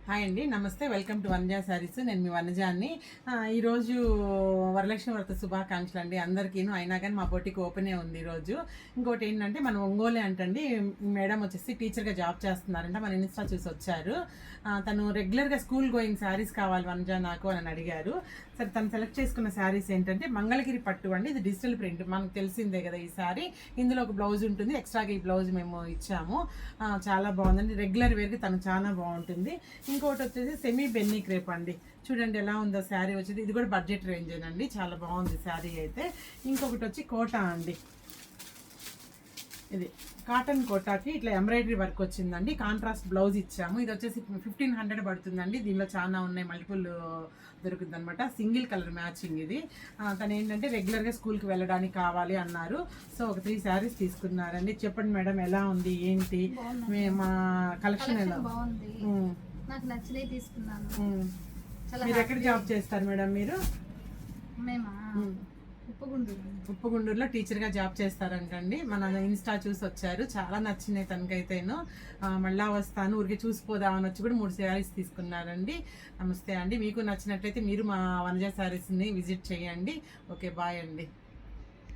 Hi అండి, నమస్తే. Welcome to Vanaja saris. నేను మీ వనజాని. ఈరోజు వరలక్ష్మి వ్రత శుభాకాంక్షలు అండి అందరికీను. అయినా కానీ మా బొటికి ఓపెనే ఉంది ఈరోజు. ఇంకోటి ఏంటంటే మన ఒంగోలే అంటండి. మేడం వచ్చేసి టీచర్గా జాబ్ చేస్తున్నారంట. మన ఇన్స్టా చూసి వచ్చారు. తను రెగ్యులర్గా స్కూల్ గోయింగ్ శారీస్ కావాలి వనజా నాకు అని అడిగారు. సరే, తను సెలెక్ట్ చేసుకున్న శారీస్ ఏంటంటే మంగళగిరి పట్టు అండి. ఇది డిజిటల్ ప్రింట్, మనకు తెలిసిందే కదా ఈ శారీ. ఇందులో ఒక బ్లౌజ్ ఉంటుంది, ఎక్స్ట్రాగా ఈ బ్లౌజ్ మేము ఇచ్చాము. చాలా బాగుందండి. రెగ్యులర్ వేర్కి తను చాలా బాగుంటుంది. ఇంకోటి వచ్చేసి సెమీ బెన్నీ క్రేప్ అండి. చూడండి ఎలా ఉందో శారీ వచ్చేది. ఇది కూడా బడ్జెట్ రేంజేనండి, చాలా బాగుంది శారీ అయితే. ఇంకొకటి వచ్చి కోటా అండి. ఇది కాటన్ కోటాకి ఇట్లా ఎంబ్రాయిడరీ వర్క్ వచ్చిందండి. కాంట్రాస్ట్ బ్లౌజ్ ఇచ్చాము. ఇది వచ్చేసి 1500 పడుతుందండి. దీనిలో చాలా ఉన్నాయి, మల్టిపుల్ దొరుకుతుంది అనమాట. సింగిల్ కలర్ మ్యాచింగ్ ఇది. తను ఏంటంటే రెగ్యులర్గా స్కూల్కి వెళ్ళడానికి కావాలి అన్నారు. సో ఒక 3 శారీస్ తీసుకున్నారండి. చెప్పండి మేడం, ఎలా ఉంది ఏంటి మా కలెక్షన్? ఎలా బాగుంది, నాకు నచ్చినవి తీసుకున్నాను. మీరు ఎక్కడ జాబ్ చేస్తారు మేడం? మీరు మేమా ఉప్పుగుండూరులో టీచర్గా జాబ్ చేస్తారంటండి. మన ఇన్స్టా చూసి వచ్చారు, చాలా నచ్చినాయి తనకైతేను. మళ్ళా వస్తాను, ఊరికి చూసిపోదామని వచ్చి కూడా 3 శారీస్ తీసుకున్నారండి. నమస్తే అండి. మీకు నచ్చినట్లయితే మీరు మా వనజా శారీస్ని విజిట్ చేయండి. ఓకే, బాయ్ అండి.